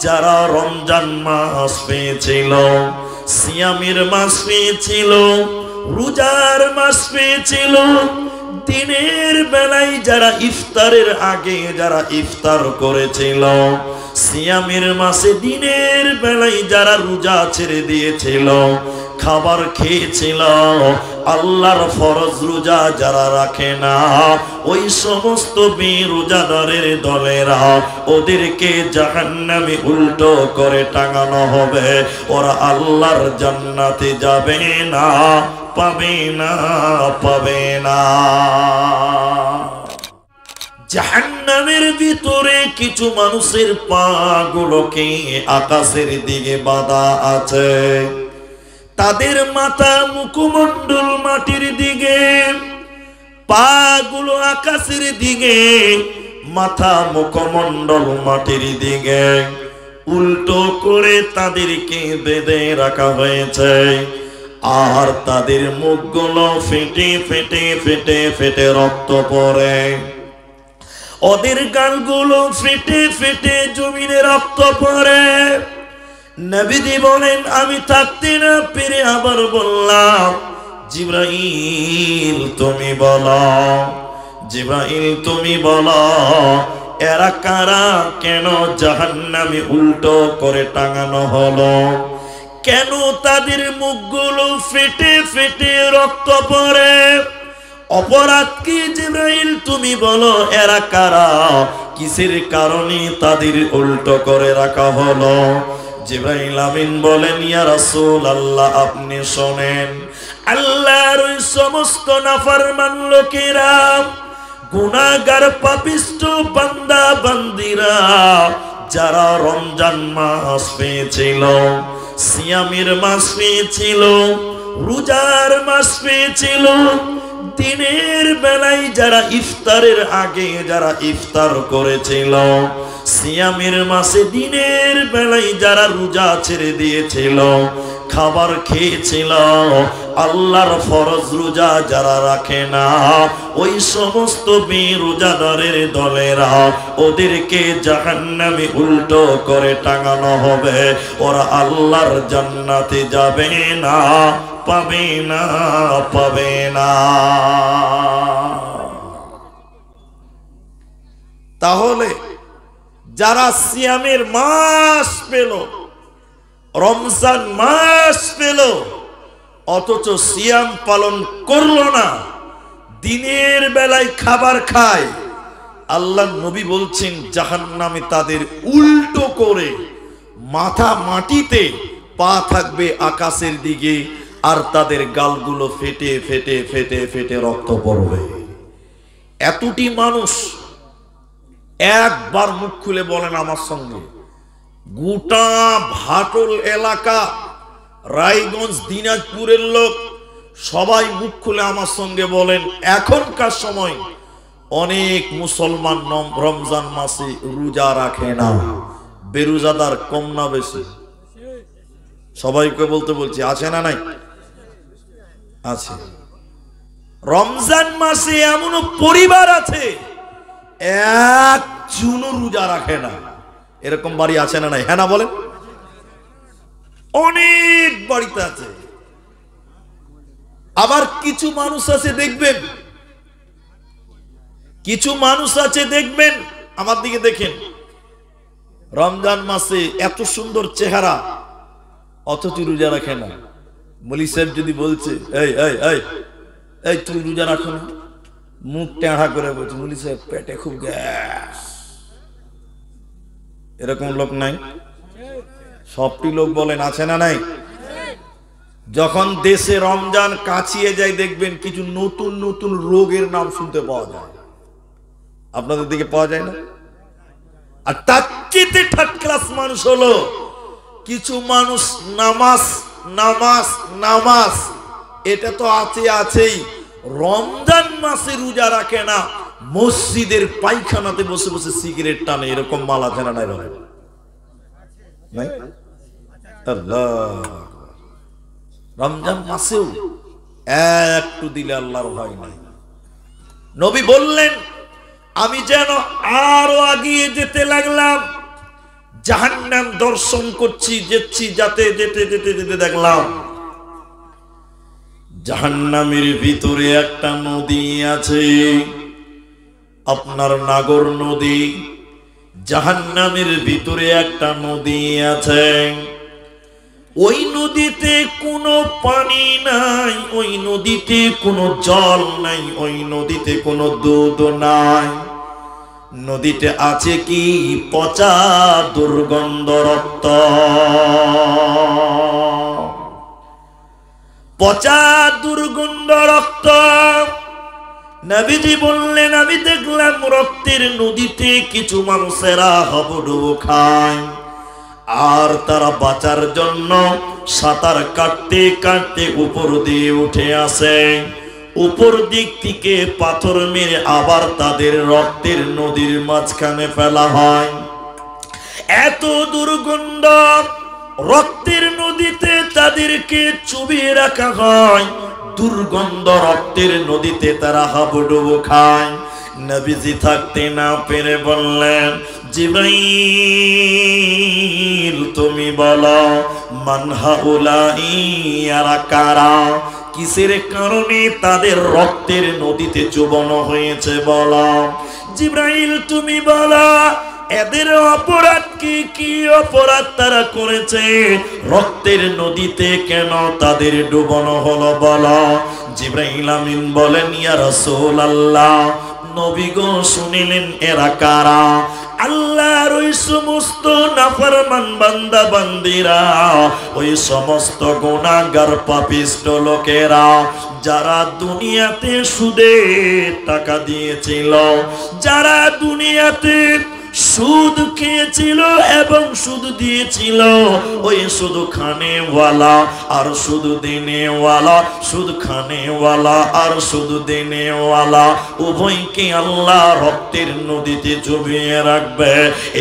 যারা রমজান মাস পেয়েছিল, সিয়ামের মাস পেয়েছিল, রোজার মাস পেয়েছিল, দিনের বেলায় যারা ইফতারের আগে যারা ইফতার করেছিল, সিয়ামের মাসে দিনের বেলায় যারা রোজা ছেড়ে দিয়েছিল, খাবার খেয়েছিল, আল্লাহর ফরজ রোজা যারা রাখে না, ওই সমস্ত বেরোজাদারের দলেরা ওদেরকে জাহান্নামে উল্টো করে টাঙানো হবে। ওরা আল্লাহর জান্নাতে যাবে না, পাবে না, পাবে না। জাহান্নামের ভিতরে কিছু মানুষের পা গুলোকে আকাশের দিকে বাঁধা আছে, তাদের মাথা মুখমণ্ডল মাটির দিকে, পা গুলো আকাশের দিকে, মাথা মুখমণ্ডল মাটির দিকে, উল্টো করে তাদেরকে বেঁধে রাখা হয়েছে। আর তাদের মুখগুলো ফেটে ফেটে ফেটে ফেটে রক্ত পড়ে, ওদের গালগুলো ফেটে ফেটে জমিনে রক্ত পড়ে। নবীজি বলেন, আমি থাকতে না পেরে আবার বললাম, জিবরাইল তুমি বলো, জিবরাইল তুমি বলো, এরা কারা? কেন জাহান্নামে উল্টো করে টাঙানো হলো? কেন তাদের মুখগুলো ফেটে ফেটে রক্ত পড়ে? অপরাধ কি জিবরাইল তুমি বলো, এরা কারা? কিসের কারণে তাদের উল্টো করে রাখা হলো? জিবরাইল আমিন বলেন, ইয়া রাসূলুল্লাহ আপনি শোনেন, আল্লাহর ওই সমস্ত নাফরমান লোকেরা, গুনাহগার পাপিষ্ঠ বান্দা বান্দিরা যারা রমজান মাস পেয়েছিল, সিয়ামের মাস পেয়েছিল, রোজার মাস পেয়েছিল, দিনের বেলায় যারা ইফতারের আগে যারা ইফতার করেছিল, সিয়ামের মাসে দিনের বেলায় যারা রোজা ছেড়ে দিয়েছিল, খাবার খেয়েছিল, আল্লাহর ফরজ রোজা যারা রাখে না, ওই সমস্ত বেরোজাদারের দলেরা ওদেরকে জাহান্নামে উল্টো করে টাঙানো হবে। ওরা আল্লাহর জান্নাতে যাবে না, পাবে না, পাবে না। তাহলে যারা সিয়ামের মাস পেল, রমজান মাস পেল, অথচ সিয়াম পালন করলো না, দিনের বেলায় খাবার খায়, আল্লাহ নবী বলছেন জাহান্নামে তাদের উল্টো করে মাথা মাটিতে, পা থাকবে আকাশের দিকে, আর তাদের গালগুলো ফেটে ফেটে ফেটে ফেটে রক্ত পড়বে। এতটি মানুষ একবার মুখ খুলে বলেন আমার সঙ্গে, গোটা ভাটল এলাকা, রায়গঞ্জ, দিনাজপুরের লোক সবাই মুখ খুলে আমার সঙ্গে বলেন, এখনকার সময় অনেক মুসলমান রমজান মাসে রোজা রাখে না। বেরোজাদার কম না বেশি? সবাইকে বলতে বলছি, আছে না নাই? আছে। রমজান মাসে এমন পরিবার আছে একজনও রোজা রাখে না। এরকম বাড়ি আছে না নাই? হ্যাঁ না বলেন? অনেক বাড়িতে আছে। আবার কিছু মানুষ আছে দেখবেন, কিছু মানুষ আছে দেখবেন, আমার দিকে দেখেন, রমজান মাসে এত সুন্দর চেহারা, অথচ রোজা রাখে না। মলি সাহেব যদি বলছে, এই এই এই এই তুই রোজা রাখো না, মুখ টেঁড়া করে বলছে, মলি সাহেব পেটে খুব গ্যাস। এরকম লোক নাই? সবটি লোক বলেন, আছে না নাই? যখন দেশে রমজান কাছিয়ে যায় দেখবেন কিছু নতুন নতুন রোগের নাম শুনতে পাওয়া যায়। আপনাদের দিকে পাওয়া যায় না? আর তার চেয়ে থার্ড ক্লাস মানুষ হলো কিছু মানুষ নামাজ নামাজ নামাজ, এটা তো আছেই, রমজান মাসে রোজা রাখে না, মসজিদের পায়খানাতে বসে বসে সিগারেট টানে। এরকম মাল আছে না নাই? নাই? আল্লাহ, রমজান মাসেও একটু দিলে আল্লাহর ভয় নাই। নবী বললেন, আমি যেন আরো এগিয়ে যেতে লাগলাম, জাহান্নাম দর্শন করছি, যেতে যেতে যেতে যেতে দেখলাম জাহান্নামের ভিতরে একটা নদী আছে, আপনার নাগর নদী। জাহান্নামের ভিতরে একটা নদী আছে, ওই নদীতে কোনো পানি নাই, ওই নদীতে কোনো জল নাই, ওই নদীতে কোনো দুধ নাই। নদীতে আছে কি? পচা দুর্গন্ধ রক্ত, পচা দুর্গন্ধ রক্ত। নবীজি বললেন, আমি দেখলাম রক্তের নদীতে কিছু মানুষেরা হাবুডুবু খায়, আর তারা বাঁচার জন্য সাঁতার কাটতে কাটতে উপর দিয়ে উঠে আসে। উপর দিক থেকে পাথর মেরে আবার তাদের রক্তের নদীর মাঝখানে ফেলা হয়। এত দুর্গন্ধ, রক্তের নদীতে তাদেরকে চুবিয়ে রাখা হয়, দুর্গন্ধ রক্তের নদীতে তারা হাবুডুবু খায়। নবীজি থাকতে না পেরে বললেন, জিবরাইল তুমি বলো, মান হাউলাই, এরা কারা? কিসের কারণে তাদের রক্তের নদীতে চুবানো হয়েছে বলো। জিবরাইল তুমি বলো, এদের অপরাধ কি? কি অপরাধ তারা করেছে? রক্তের নদীতে কেন তাদের ডুবানো হলো বলো। জিবরাইল আমিন বলেন, ইয়া রাসূলুল্লাহ, নবী গো শুনিলেন এরা কারা? আল্লাহর ওই সমস্ত নাফরমান বান্দা বান্দিরা, ওই সমস্ত গুনাহগার পাপিষ্ট লোকেরা, যারা দুনিয়াতে সুদে টাকা দিয়েছিল, যারা দুনিয়াতে সুদ খেয়েছিল এবং সুদ দিয়েছিল, ওই সুদ খানেওয়ালা আর সুদ দেনেওয়ালা, সুদ খানেওয়ালা আর সুদ দেনেওয়ালা উভয়কে আল্লাহ রক্তের নদীতে চুবিয়ে রাখবে।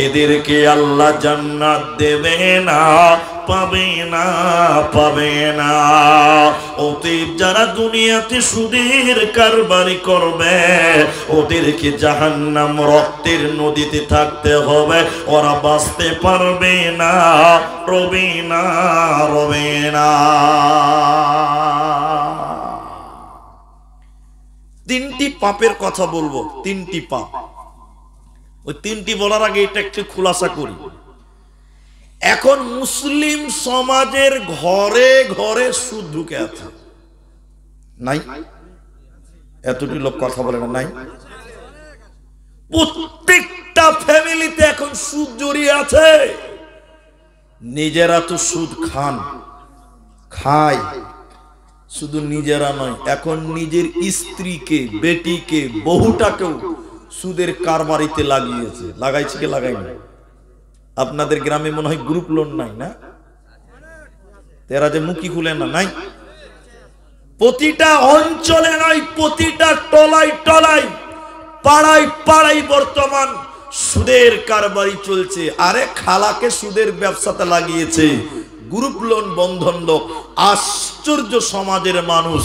এদেরকে আল্লাহ জান্নাত দেবে না, পাবে না, পাবে না। অতএব যারা দুনিয়াতে সুদের কারবারি করবে, ওদেরকে জাহান্নাম রক্তের নদীতে থাকতে হবে, ওরা বাঁচতে পারবে না, রবে না, রবে না। তিনটি পাপের কথা বলবো, তিনটি পাপ। ওই তিনটি বলার আগে এটা একটু খুলাসা করি। এখন মুসলিম সমাজের ঘরে ঘরে সুদ ঢুকে আছে, নাই? এতটি লোক কথা বলে না, নাই? প্রত্যেকটা ফ্যামিলিতে এখন সুদ জড়িয়ে আছে। নিজেরা তো সুদ খান, খায়, শুধু নিজেরা নয়, এখন নিজের স্ত্রীকে, বেটিকে, বহুটাকেও সুদের কারবারিতে লাগিয়েছে। লাগাইছে কি লাগাইনি? আপনাদের গ্রামে মনে হয় গ্রুপ লোন নাই না? তেরা যে মুখি খুলে না, নাই? প্রতিটা অঞ্চলে নয়, প্রতিটা টলাই টলাই, পাড়ায় পাড়ায় বর্তমান সুদের কারবারি চলছে। আরে খালাকে সুদের ব্যবসাতে লাগিয়েছে, গ্রুপ লোন, বন্ধন লোক। আশ্চর্য সমাজের মানুষ।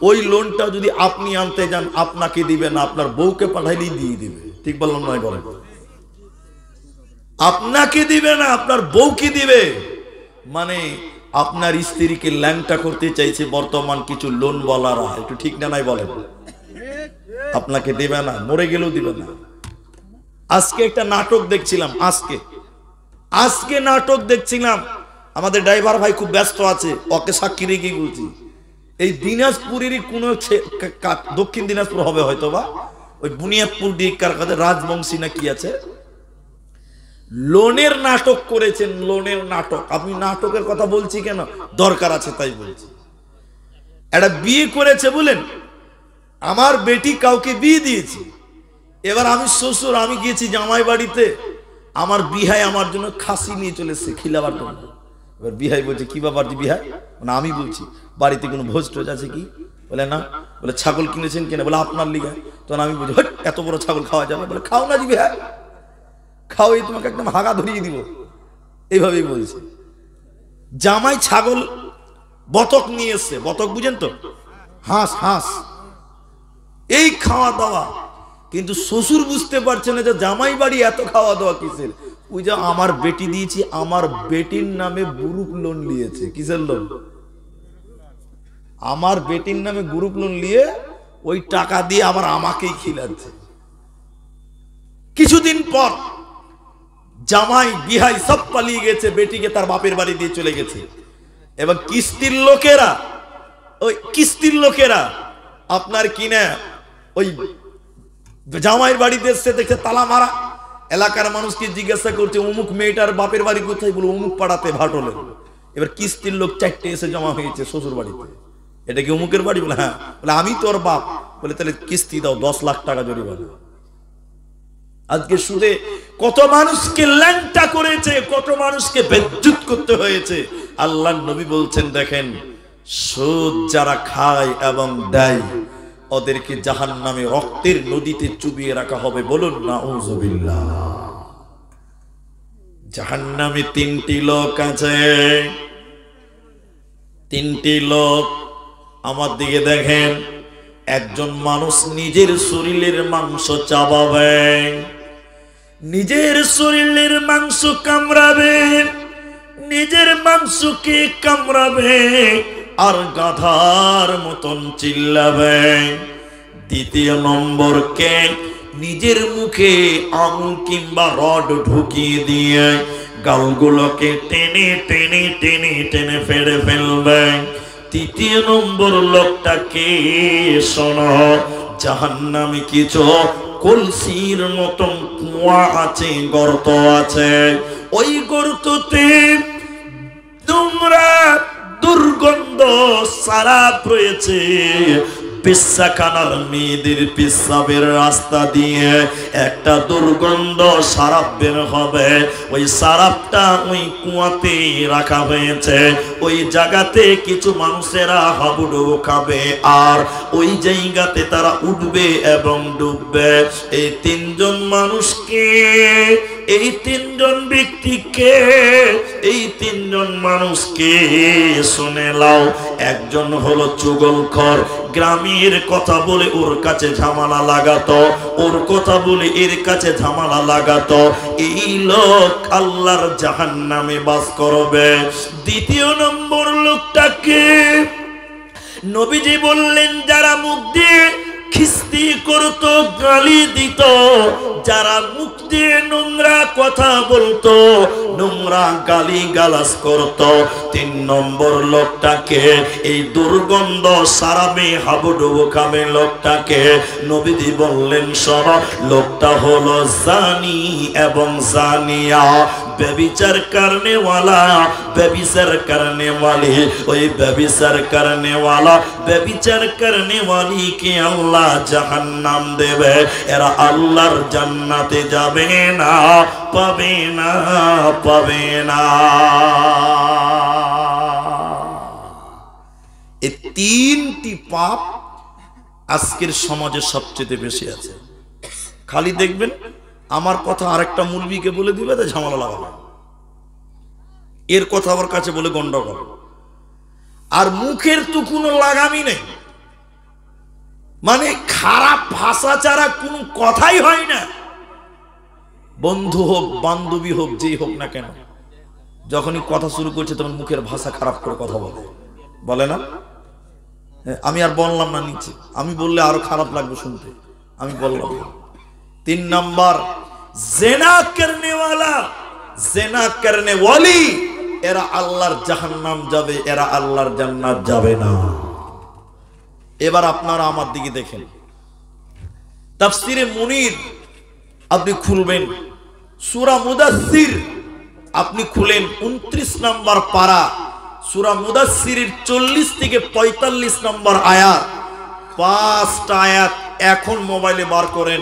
ওই লোনটা যদি আপনি আনতে যান, আপনাকে দিবে না, আপনার বউকে পাঠাইলেই দিয়ে দিবে। ঠিক বললাম নয়? বলেন। আপনাকে দিবে না, আপনার বউকে দিবে। মানে আপনার স্ত্রীকে ল্যাংটা করতে চাইছে বর্তমান কিছু লোন বলারা। একটু ঠিক না নাই বলেন? আপনাকে দিবে না, মরে গেলেও দিবে না। আজকে একটা নাটক দেখছিলাম, আজকে নাটক দেখছিলাম। আমাদের ড্রাইভার ভাই খুব ব্যস্ত আছে, ওকে সাক্ষী রেখে বলছি, এই দিনাজপুরেরই কোন দক্ষিণ দিনাজপুর হবে হয়তো, বা ওই বুনিয়াদপুর দিককার কাছে রাজবংশী না কি আছে, লোনের নাটক করেছেন। লোনের নাটক। আমি নাটকের কথা বলছি কেন, দরকার আছে তাই বলছি। একটা বিয়ে করেছে বলেন, আমার বেটি কাউকে বিয়ে দিয়েছে। এবার আমি শ্বশুর, আমি গিয়েছি জামাই বাড়িতে, আমার বিহাই আমার জন্য খাসি নিয়ে চলেছে খিলাবার জন্য। এবার বিহাই বলছে, কি ব্যাপার বিহাই? মানে আমি বলছি, বাড়িতে কোনো ভোজ টোজ আছে কি? বলে না। বলে ছাগল কিনেছেন কেন? বলে আপনার লিগা। তখন আমি বলছি, হট, এত বড় ছাগল খাওয়া যাবে? বলে খাও না জি বিহাই, খাও, এই তোমাকে একদম হাগা ধরিয়ে দিব। এইভাবেই বলছে। জামাই ছাগল, বতক নিয়ে এসছে। বতক বুঝেন তো? হাঁস, হাঁস। এই খাওয়া দাওয়া, কিন্তু শ্বশুর বুঝতে পারছে না যে জামাই বাড়ি এত খাওয়া দাওয়া কিসের। ওই যে আমার বেটি দিয়েছি, আমার বেটির নামে গ্রুপ লোন নিয়েছে। কিসের লোন? আমার বেটির নামে গ্রুপ লোন নিয়ে ওই টাকা দিয়ে আবার আমাকেই খিলাচ্ছে। কিছুদিন পর জামাই বিহাই সব পালিয়ে গেছে, বেটিকে তার বাপের বাড়ি দিয়ে চলে গেছে। এবং কিস্তির লোকেরা আপনার কিনা ওই জামাইয়ের বাড়িতে এসে দেখছে তালা মারা। এলাকার মানুষকে জিজ্ঞাসা করছে অমুক মেয়েটার বাপের বাড়ি কোথায়, বলে অমুক পাড়াতে ভাটলে। এবার কিস্তির লোক 4টে এসে জমা হয়েছে শ্বশুর বাড়িতে। এটা কি অমুকের বাড়ি? বলে হ্যাঁ। বলে আমি তোর বাপ। বলে তাহলে কিস্তি দাও, 10 লাখ টাকা জরিমানা। আজকে সুদে কত মানুষকে ল্যাংটা করেছে, কত মানুষকে বেজ্জুত করতে হয়েছে। আল্লাহর নবী বলছেন দেখেন, সুদ যারা খায় এবং দেয় ওদেরকে জাহান্নামে রক্তের নদীতে চুবিয়ে রাখা হবে। বলুন নাউযুবিল্লাহ। জাহান্নামে 3টি লোক আছে। 3টি লোক। আমার দিকে দেখেন, একজন মানুষ নিজের শরীরের মাংস চাবাবে, নিজের শরীরের মাংস কামড়াবে, নিজের মাংসকে কামড়াবে আর গাধার মতন চিল্লাবে। দ্বিতীয় নম্বরকে নিজের মুখে আঙুল কিংবা রড ঢুকিয়ে দিয়ে গালগুলোকে টেনে টেনে টেনে টেনে ফেড়ে ফেলবে। তৃতীয় নম্বর লোকটাকে শোনো, জাহান্নামে কিছু কলসির মতন কুয়া আছে, গর্ত আছে। ওই গর্ততে নোংরা দুর্গন্ধ সারাপ রয়েছে। পেশাখানার মেয়েদের পেশাবের রাস্তা দিয়ে একটা দুর্গন্ধ সারাপ বের হবে। ওই সারাপটা ওই কুয়াতে রাখা হয়েছে। ওই জায়গাতে কিছু মানুষেরা হাবুডুবু খাবে আর ওই জায়গাতে তারা উঠবে এবং ডুববে। এই 3জন মানুষকে, এই 3জন ব্যক্তিকে, এই 3জন মানুষকে শুনে লাও। একজন হলো চুগলখোর, গ্রামের কথা বলে ওর কাছে ঝামেলা লাগাতো, ওর কথা বলে এর কাছে ঝামেলা লাগাতো। এই লোক আল্লাহর জাহান্নামে বাস করবে। দ্বিতীয় নম্বর লোকটাকে নবীজি বললেন, যারা মুখ দিয়ে খিস্তি করতো, গালি দিত, যারা মুখ দিয়ে নোংরা কথা বলতো, নোংরা গালি গালাজ করতো। 3 নম্বর লোকটাকে, এই দুর্গন্ধ সারাবে হাবুডুবু খাবে লোকটাকে নবীজি বললেন শোনো, লোকটা হলো জানি এবং জানিয়া, ব্যভিচার করনে वाला, ব্যভিচার করনে वाली। ওই ব্যভিচার করনে वाला, ব্যভিচার করনে वाली কে আল্লাহ জাহান্নাম দেবে। এরা আল্লাহর জান্নাতে যাবে না, পাবে না, পাবে না। এই 3টি পাপ আজকের সমাজে সবচেয়ে বেশি আছে। খালি দেখবেন আমার কথা আরেকটা মুলবিকে বলে দিবে, তাই ঝামেলা লাগাবে, এর কথা আমার কাছে বলে গন্ডগোল। আর মুখের তো কোনো লাগামই নেই, মানে খারাপ ভাষা ছাড়া কোনো কথাই হয় না। বন্ধু হোক, বান্ধবী হোক, যেই হোক না কেন, যখনই কথা শুরু করছে তখন মুখের ভাষা খারাপ করে কথা বলে না। আমি আর বললাম না নিচে, আমি বললে আরো খারাপ লাগবে শুনতে, আমি বললাম। 3 নম্বর জিনা করনে वाला, জিনা করনে वाली, এরা আল্লাহর জাহান্নাম যাবে, এরা আল্লাহর জান্নাত যাবে না। এবার আপনারা আমার দিকে দেখেন, তাফসিরে মুনির আপনি খুলবেন, সূরা মুদাসসির আপনি খুলেন, 29 নম্বর পারা, সূরা মুদাসসিরের 40 থেকে 45 নম্বর আয়াত। 5টা আয়াত এখন মোবাইলে বার করেন,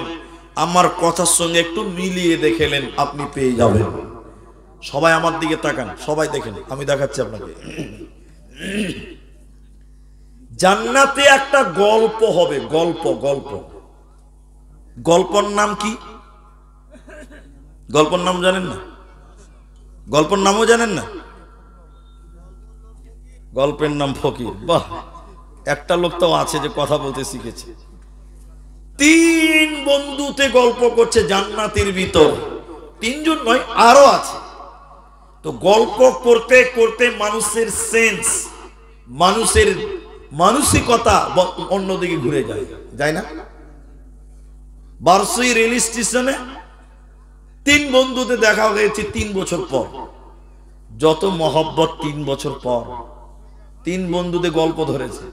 আমার কথার সঙ্গে একটু মিলিয়ে দেখেলেন, আপনি পেয়ে যাবেন। সবাই আমার দিকে তাকান, সবাই দেখেন, আমি দেখাচ্ছি আপনাকে। জান্নাতে একটা গল্প হবে, গল্প। গল্পর নাম কি? গল্পর নাম জানেন না? গল্পের নামও জানেন না? গল্পের নাম ফকির। বাহ, একটা লোক তো আছে যে কথা বলতে শিখেছে। তিন বন্ধুতে গল্প করছে জান্নাতের ভিতর, তিনজন নয় আরো আছে। তো গল্প করতে করতে মানুষের সেন্স, মানুষের মানসিকতা অন্যদিকে ঘুরে যায়, যায় না? বারসই রেল স্টেশনে তিন বন্ধুতে দেখা হয়েছে 3 বছর পর। যত মহব্বত 3 বছর পর, তিন বন্ধুতে গল্প ধরেছে।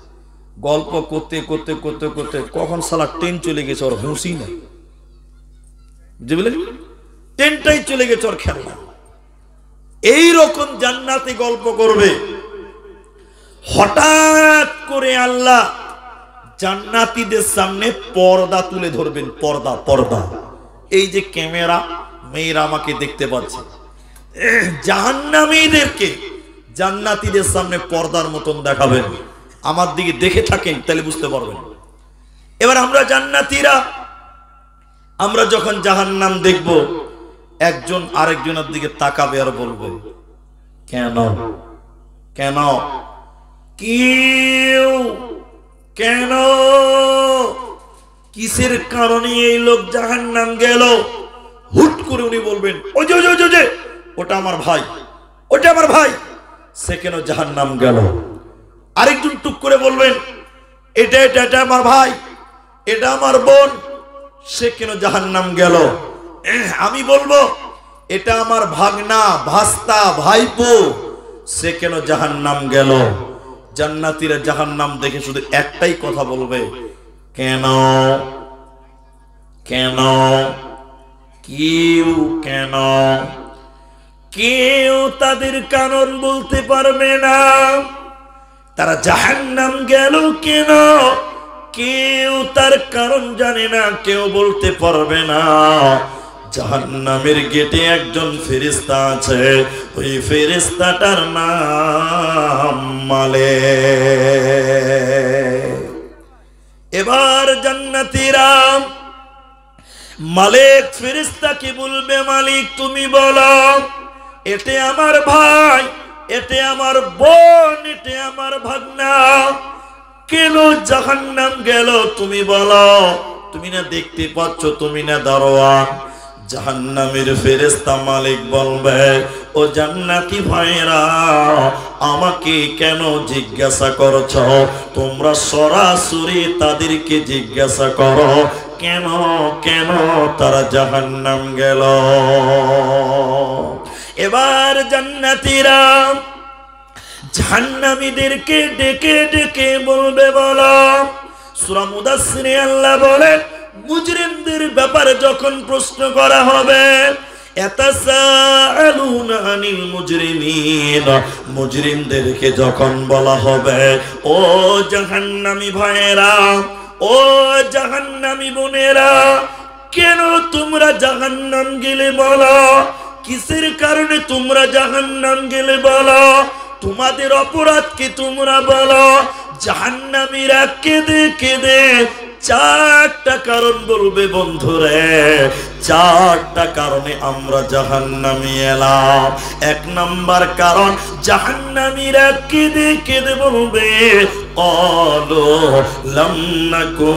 গল্প করতে করতে করতে করতে কখন সালা ট্রেন চলে গেছে, ওর হুঁশই নাই। বুঝতে পারলেন? ট্রেনটাই চলে গেছে, ওর খেয়াল নাই। এইরকম জান্নাতে গল্প করবে। হঠাৎ করে আল্লাহ জান্নাতীদের সামনে পর্দা তুলে ধরবেন। পর্দা, পর্দা। এই যে ক্যামেরা, মেয়েরা আমাকে দেখতে পাচ্ছে, জাহান্নামীদেরকে জান্নাতীদের সামনে পর্দার মতন দেখাবেন। আমার দিকে দেখে থাকেন তাহলে বুঝতে পারবেন। এবার আমরা জান্নাতীরা, আমরা যখন জাহান্নাম দেখব, একজন আরেকজনের দিকে তাকাবে আর বলবে কেন, কেন, কেউ কেন, কিসের কারণে এই লোক জাহান্নাম গেল? হুট করে উনি বলবেন ওই যে ওই যে ওটা আমার ভাই, ওটা আমার ভাই, সে কেন জাহান্নাম গেল? আরেকজন টুক করে বলবেন এটা এটা এটা আমার ভাই, এটা আমার বোন, সে কেন জাহান্নাম গেল? আমি বলবো এটা আমার ভাগনা, ভাস্তা, ভাইপো, সে কেন জাহান্নাম গেল? জান্নাতীরা জাহান্নাম দেখে শুধু একটাই কথা বলবে, কেন, কেন, কেউ কেন। কেউ তাদের কারণ বলতে পারবে না, তারা জাহান্নাম গেল কেন, কেউ তার কারণ জানে না, কেউ বলতে পারবে না। জাহান্নামের গেটে একজন ফেরেশতা আছে, ওই ফেরেশতাটার নাম মালেক। এবার জান্নাতীরা মালিক ফেরেশতাকে বলবে, মালিক তুমি বলো এতে আমার ভাই, এতে আমার বোন, এতে আমার ভাগনা, কেন জাহান্নাম গেল তুমি বলো। তুমি না দেখতে পাচ্ছ, তুমি না দারোয়ান। জাহান্নামের ফেরেশতা মালিক বলবে, ও জান্নাতি ভাইরা, আমাকে কেন জিজ্ঞাসা করছ? তোমরা সরাসরি তাদেরকে জিজ্ঞাসা করো কেন, কেন তারা জাহান্নাম গেল। এবার জান্নাতীরা জাহান্নামীদেরকে ডেকে ডেকে বলবে, বলো। সূরা মুদাসসিরে আল্লাহ বলেন, মুজরিমদের ব্যাপারে যখন প্রশ্ন করা হবে, ইয়াতাসাআলুনা আনিল মুজরিমিন, মুজরিমদেরকে যখন বলা হবে, ও জাহান্নামী ভাইয়েরা, ও জাহান্নামী বোনেরা, কেন তোমরা জাহান্নাম গেলে বলো, কিসের কারণে তোমরা জাহান্নাম গেলে বলো, তোমাদের অপরাধ কি তোমরা বলো। জাহান্নামীরা কেঁদে কেঁদে 4টা কারণ বলবে, বন্ধুরে 4টা কারণে আমরা জাহান্নামে এলাম। 1 নাম্বার কারণ, জাহান্নামীরা কেঁদে কেঁদে বলবে, ক্বালু লাম নাকু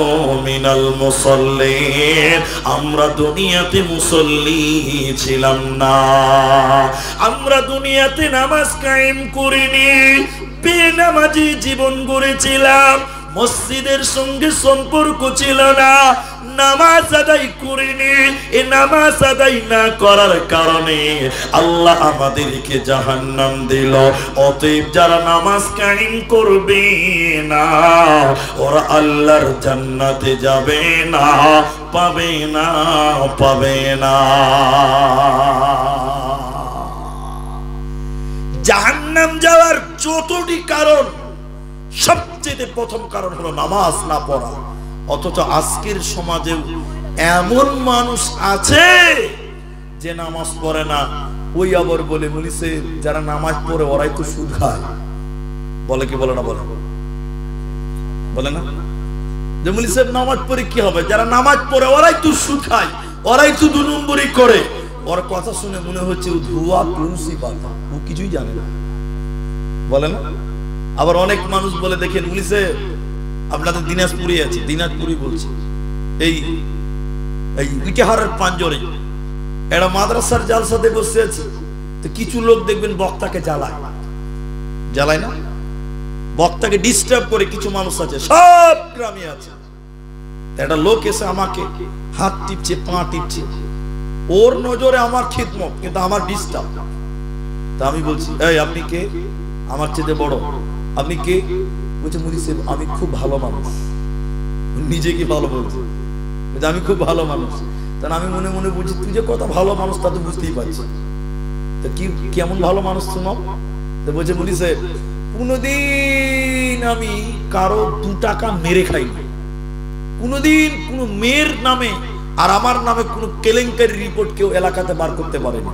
মিনাল মুসাল্লিন, আমরা দুনিয়াতে মুসল্লি ছিলাম না, আমরা দুনিয়াতে নামাজ কায়েম করিনি, বেনামাজি জীবন গড়েছিলাম, মসজিদের সঙ্গে সম্পর্ক ছিল না, নামাজ আদায় করিনি। এই নামাজ আদায় না করার কারণে আল্লাহ আমাদেরকে জাহান্নাম দিল। অতএব যারা নামাজ কায়েম করবে না, ওরা আল্লাহর জান্নাতে যাবে না, পাবে না, পাবে না। জাহান্নাম যাওয়ার যতটি কারণ, সবচেয়ে প্রথম কারণ হলো নামাজ না পড়া। অথচ আজকের সমাজে এমন মানুষ আছে যে নামাজ পড়ে না, ওই আবার বলে বলিছে যারা নামাজ পড়ে ওরাই তো সুদ খায়। বলে কি বলে না? বলে বলে না যে বলিছে নামাজ পড়ে কি হবে, যারা নামাজ পড়ে ওরাই তো সুদ খায়, ওরাই তো 2 নম্বরই করে। ওর কথা শুনে মনে হচ্ছে ও ধোয়া তুলসী পাতা, ও কিছুই জানে না। বলে না? আবার অনেক মানুষ বলে, দেখেন বলিছে আপনাদের দিনাজপুরে আছে, দিনাজপুরি বলছে, এই ইটাহারের পাঞ্জরে একটা মাদ্রাসার জালসাতে বসে আছে, তো কিছু লোক দেখবেন বক্তাকে জ্বালায় না, বক্তাকে ডিস্টার্ব করে কিছু মানুষ আছে, সব গ্রামে আছে। একটা লোক এসে আমাকে হাত টিপছে, পা টিপছে, ওর নজরে আমার খিদমত, কিন্তু আমার ডিস্টার্ব। তা আমি বলছি, এই আপনি কে? আমার চেয়ে বড়। আপনি কে? বলছে মুদি সাহেব আমি খুব ভালো মানুষ। নিজেকে ভালো বলছে, আমি খুব ভালো মানুষ। তাহলে আমি মনে মনে বলছি তুই যে কত ভালো মানুষ তা তো বুঝতেই পারছি। তা কি কেমন ভালো মানুষ শোনাও? তো বলছে মুদি সাহেব কোনোদিন আমি কারো 2 টাকা মেরে খাইনি, কোনোদিন কোনো মেয়ের নামে আর আমার নামে কোনো কেলেঙ্কারি রিপোর্ট কেউ এলাকাতে বার করতে পারেনি,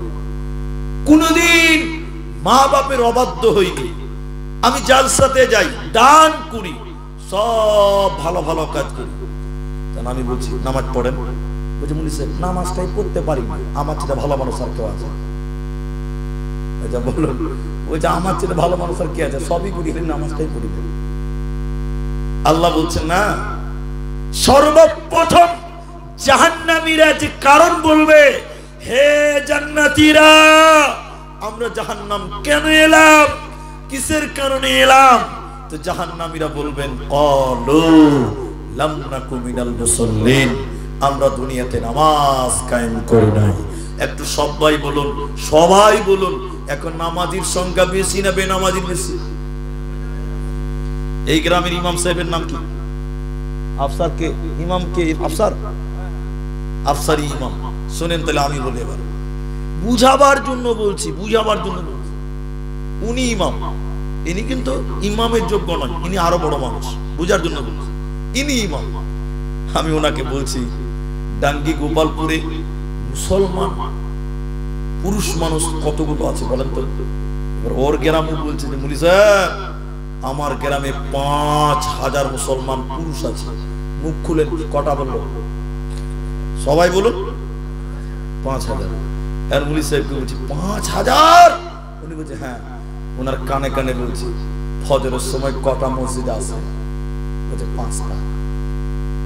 কোনোদিন মা বাপের অবাধ্য হইনি, আমি জালসাতে যাই, দান করি, সব ভালো ভালো কাজ করি। তখন আমি বলছি নামাজ পড়েন? বলছে মুনি সাহেব নামাজটাই পড়তে পারি না, আমার চেয়ে ভালো মানুষ আর কেউ আছে? বলুন, বলছে আমার চেয়ে ভালো মানুষ আর কে আছে? সবই করি, নামাজটাই পড়ি। আল্লাহ বলছেন না, সর্বপ্রথম জাহান্নামীরা যে কারণ বলবে, হে জান্নাতীরা আমরা জাহান্নাম কেন এলাম, কিসের কারণে এলাম? তো জাহান্নামীরা বলবেন ক্বালু লাম নাকু মিনাল মুসাল্লিন, আমরা দুনিয়াতে নামাজ কায়েম করি নাই। একটু সবাই বলুন, সবাই বলুন, এখন নামাজির সংখ্যা বেশি না বেনামাজির বেশি? এই গ্রামের ইমাম সাহেবের নাম কি? আফসার কে? ইমাম কে? আফসার, আফসারি ইমাম। শুনেন তাহলে আমি বলি, এবার বুঝাবার জন্য বলছি, বুঝাবার জন্য বলছি। উনি ইমাম, ইনি কিন্তু ইমামের যোগ্য নয়, ইনি আরো বড় মানুষ, বুঝার জন্য বলছি, ইনি ইমাম। আমি ওনাকে বলছি ডাঙ্গি গোপালপুরে মুসলমান পুরুষ মানুষ কতগুলো আছে বলেন তো? এবার ওর গ্রামে বলছে যে মুলি সাহেব আমার গ্রামে 5000 মুসলমান পুরুষ আছে। মুখ খুলেন, কটা বললো? সবাই বলুন 5000। আর মুলি সাহেবকে বলছি 5000? উনি বলছে হ্যাঁ। ওনার কানে কানে বলছি ফজরের সময় কটা মসজিদ আছে? বলছে 5টা।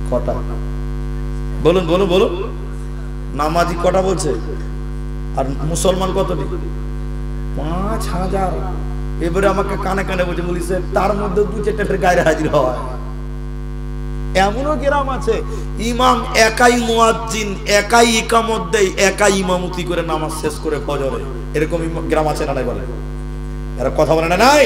কটা? বলুন বলুন বলুন। নামাজি কটা বলছে? আর মুসলমান কতটি? 5000। এবারে আমাকে কানে কানে বলছে মুলি সাহেব তার মধ্যে 2-4টা গায়রে হাজির হয়। এমনও গ্রাম আছে ইমাম একাই মুয়াজ্জিন, একাই ইকামত দেয়, একাই ইমামতি করে নামাজ শেষ করে ফজরে। এরকম গ্রাম আছে না নাই বলে? এরা কথা বলে না নাই?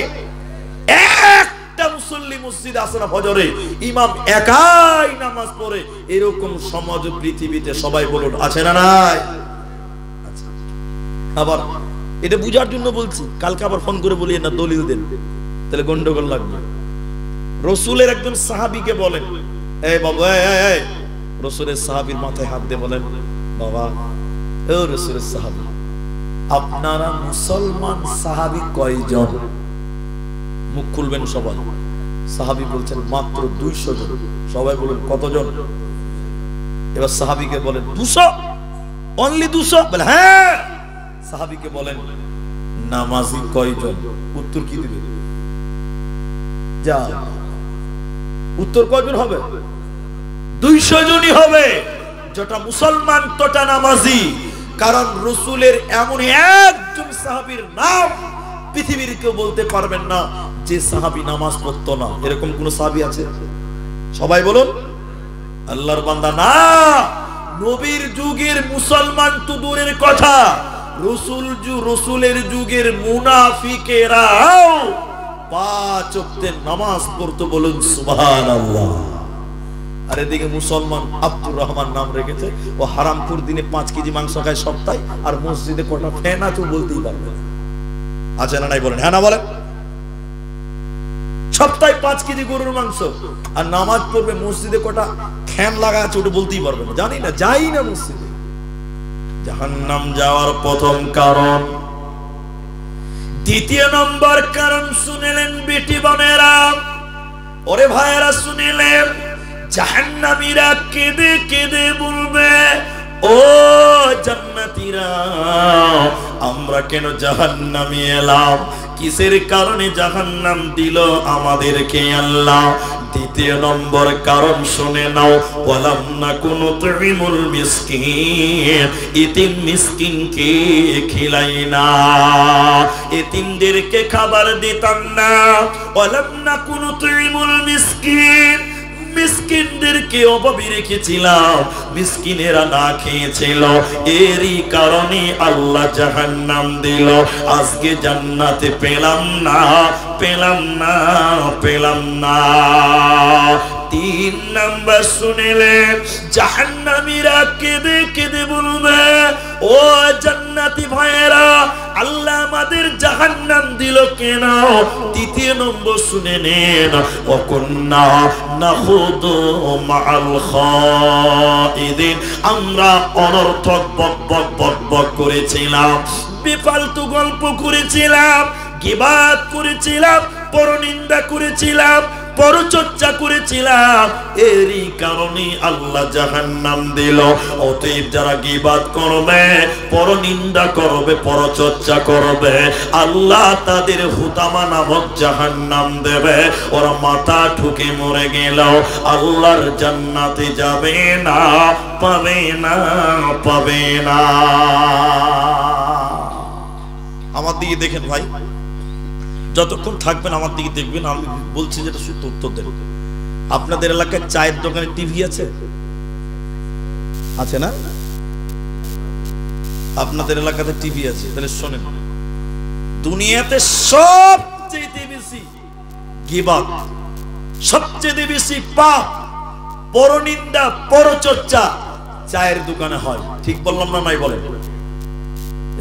একটা মুসল্লি মসজিদ আছে না ফজরে, ইমাম একাই নামাজ পড়ে, এরকম সমাজ পৃথিবীতে সবাই বলুন আছে না নাই? আবার এটা বুঝার জন্য বলছি, কালকে আবার ফোন করে বলি না দলিল দেন, তাহলে গন্ডগোল লাগবে। রসুলের একজন সাহাবীকে বলেন, এই বাবা এই রসুলের সাহাবীর মাথায় হাত দিয়ে বলেন, বাবা ও রসুলের সাহাবী আপনারা মুসলমান সাহাবী কয়জন? মুখ খুলবেন সবাই। সাহাবী বলছেন মাত্র 200 জন। সবাই বলুন কতজন? এবার সাহাবীকে বলেন 200, অনলি 200? বলে হ্যাঁ। সাহাবীকে বলেন নামাজি কয়জন? উত্তর কি দিবে? যা উত্তর কয়জন হবে? 200 জনই হবে। যেটা মুসলমান তোটা নামাজি। কারণ রসুলের এমন একজন সাহাবীর নাম পৃথিবীর কেউ বলতে পারবেন না যে সাহাবী নামাজ পড়তো না। এরকম কোন সাহাবী আছে? সবাই বলুন। আল্লাহর বান্দা না, নবীর যুগের মুসলমান তো দূরের কথা, রসুলের যুগের মুনাফিকেরাও 5 ওয়াক্তের নামাজ পড়তো। বলুন সুবহানাল্লাহ। আর এদিকে মুসলমান আব্দুর রহমান নাম রেখেছে, ও হারামপুর দিনে 5 কেজি মাংস খায় সপ্তাহে, আর মসজিদে কটা ফ্যান আছে বলতেই পারবে না। আছে না নাই বলেন? হ্যাঁ না বলেন? সপ্তাহে 5 কেজি গরুর মাংস, আর নামাজ পড়বে মসজিদে কটা ফ্যান লাগা আছে ওটা বলতেই পারবে না। জানি না, যাই না মসজিদে। জাহান্নাম যাওয়ার প্রথম কারণ। দ্বিতীয় নম্বর কারণ শুনেলেন বেটি বোনেরা, ওরে ভাইয়েরা শুনেলেন, জাহান্নামীরা কেঁদে কেঁদে বলবে, ও জান্নাতীরা আমরা কেন জাহান্নামে এলাম? কিসের কারণে জাহান্নাম দিল আমাদেরকে আল্লাহ? দ্বিতীয় নম্বর কারণ শুনে নাও, ওয়ালাম নাকু নুতঈমুল মিসকিন, ইতিম মিসকিনকে খিলাই না, এতিমদেরকে খাবার দিতাম না। ওয়ালাম নাকু নুতঈমুল মিসকিন, মিসকিনদেরকে অভাবী রেখেছিলাম, মিসকিনেরা না খেয়েছিল, এরই কারণে আল্লাহ জাহান্নাম দিল। আজকে জান্নাতে পেলাম না, পেলাম না, পেলাম না। তিন নাম্বার শুনিলেন, জাহান্নামীরা কেঁদে কেঁদে বলবে, ও জান্নাতি ভাইয়েরা, আল্লাহ আমাদের জাহান্নাম দিল কেন? তৃতীয় নম্বর শুনে নেন, ওয়াকুন্না নাখুদু মাআল খাইদিন, আমরা অনর্থক বকবক বকবক করেছিলাম, বেফালতু গল্প করেছিলাম, গীবাত করেছিলাম, পরনিন্দা করেছিলাম, পরচর্চা করেছিলাম, এরই কারণে আল্লাহ জাহান্নাম দিল। অতএব যারা গীবাত করবে, পরনিন্দা করবে, পরচর্চা করবে, আল্লাহ তাদের হুতামা নামক জাহান্নাম দেবে। ওরা মাথা ঠুকে মরে গেল, আল্লাহর জান্নাতে যাবে না, পাবে না, পাবে না। আমার দিকে দেখেন ভাই, যতক্ষণ থাকবেন আমার দিকে দেখবেন, আমি বলছি যেটা সত্য উত্তর দেন। আপনাদের এলাকায় চায়ের দোকানে টিভি আছে? আছে না? আপনাদের এলাকাতে টিভি আছে? তাহলে শোনেন, দুনিয়াতে সবচেয়ে বেশি গীবত, সবচেয়ে বেশি পাপ, পরনিন্দা, পরচর্চা চায়ের দোকানে হয়। ঠিক বললাম না? নাই বলেন?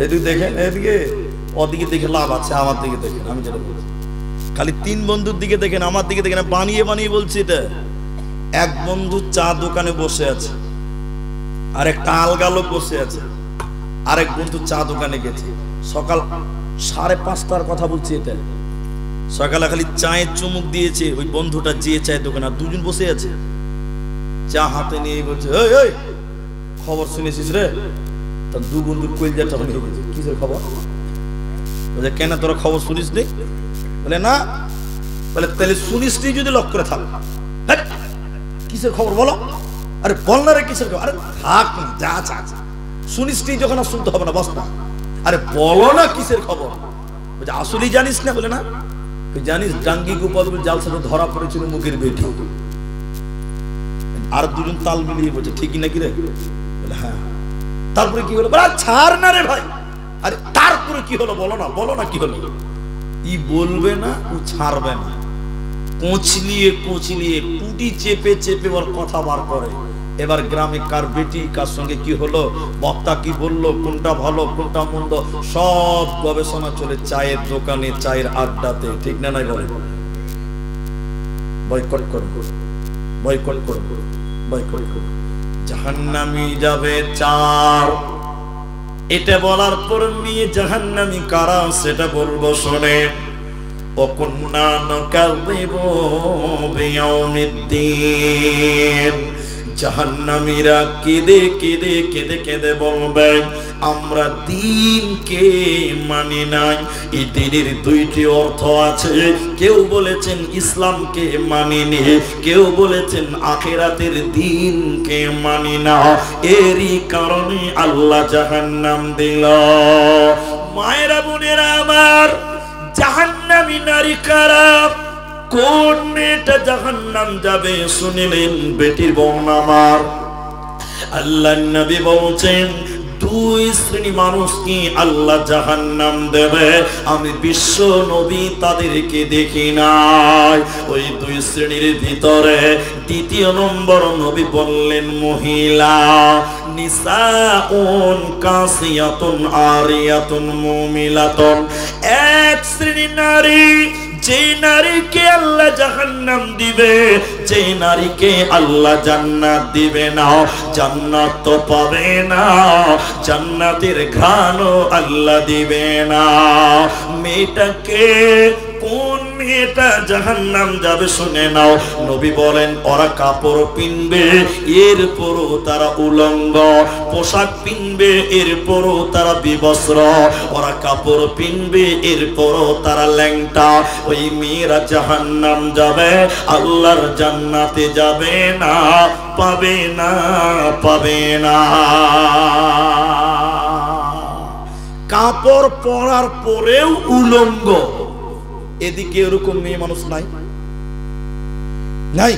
এদিকে দেখেন, এদিকে ওদিকে দেখে লাভ আছে, আমার দিকে দেখেন। আমি যেটা বলছি, খালি তিন বন্ধুর দিকে দেখেন, আমার দিকে দেখেন। বানিয়ে বানিয়ে বলছি এটা। এক বন্ধু চা দোকানে বসে আছে, আর একটা আলগা লোক বসে আছে। আরেক বন্ধু চা দোকানে গেছে, সকাল 5:30টার কথা বলছি এটা। সকালে খালি চায়ের চুমুক দিয়েছে ওই বন্ধুটা, যে চায়ের দোকানে, আর দুজন বসে আছে চা হাতে নিয়ে বলছে, ওই ওই খবর শুনেছিস রে? তার দু বন্ধুর কইলজাটা হয়ে গেছে, কিসের খবর? বলে, কেন তোরা খবর শুনিস নি? বলে, না। বলে, তাহলে শুনিস নি যদি লক্ষ্য করে থাক, কিসের খবর বলো? আরে বল না রে, কিসের খবর? আরে থাক না, যা যা, শুনিস নি যখন আর শুনতে হবে না, বস না। আরে বলো না কিসের খবর? বলছে, আসলেই জানিস না? বলে, না। জানিস ডাঙ্গি গোপাল জালসাতে ধরা পড়েছিল মুখের বেটি। আর দুজন তাল মিলিয়ে বলছে, ঠিকই নাকি রে? বলে, হ্যাঁ। তারপরে কি হলো? ছাড় না রে ভাই। আরে তারপরে কি হলো বলো না, বলো না কি হলো? ই বলবে না, ও ছাড়বে না, কোচলিয়ে কোচলিয়ে টুটি চেপে চেপে ওর কথা বার করে। এবার গ্রামে কার বেটি কার সঙ্গে কি হলো, বক্তা কি বললো, কোনটা ভালো কোনটা মন্দ, সব গবেষণা চলে চায়ের দোকানে, চায়ের আড্ডাতে। ঠিক না? নাই বলে? বয়কট করো, বয়কট করো, বয়কট করো। জাহান্নামী যাবে চার। এটা বলার পর নিয়ে জাহান্নামী কারা সেটা বলবো, শোনে। ওয়াকুন্না নুকাযযিবু বিয়াউমিদ্দিন, জাহান্নামীরা কেঁদে কেঁদে কেঁদে কেঁদে বলবে, আমরা দিনকে মানি নাই। এই দিনের দুইটি অর্থ আছে। কেউ বলেছেন ইসলামকে মানিনি, কেউ বলেছেন আখিরাতের দিনকে মানি না। এরই কারণে আল্লাহ জাহান্নাম দিল। মায়েরা বোনেরা আমার, জাহান্নামী নারী কারা? কোন মেয়েটা জাহান্নাম যাবে শুনিলেন? বেটির বোন আমার। আল্লাহর নবী বলছেন, দুই শ্রেণী মানুষকে আল্লাহ জাহান্নাম দেবে, আমি বিশ্ব নবী তাদেরকে দেখি নাই। ওই দুই শ্রেণীর ভিতরে দ্বিতীয় নম্বর নবী বললেন মহিলা, নিসাউন কাসিয়াতুন আরিয়াতুন মুমিলাতুন। এক শ্রেণী নারী, যে নারীকে আল্লাহ জাহান্নাম দিবে, যে নারীকে আল্লাহ জান্নাত দিবে না। জান্নাত তো পাবে না, জান্নাতের ঘ্রাণও আল্লাহ দিবে না। মেয়েটাকে, কোন মেয়েটা জাহান্নাম যাবে শুনে নাও। নবী বলেন ওরা কাপড় পিনবে, এরপরও তারা উলঙ্গ, পোশাক পিনবে এরপরও তারা বিবস্ত্র, ওরা কাপড় পিনবে এরপরও তারা ল্যাংটা। ওই মেয়েরা জাহান্নাম যাবে, আল্লাহর জান্নাতে যাবে না, পাবে না, পাবে না। কাপড় পরার পরেও উলঙ্গ, এদিকে এরকম মেয়ে মানুষ নাই, নাই।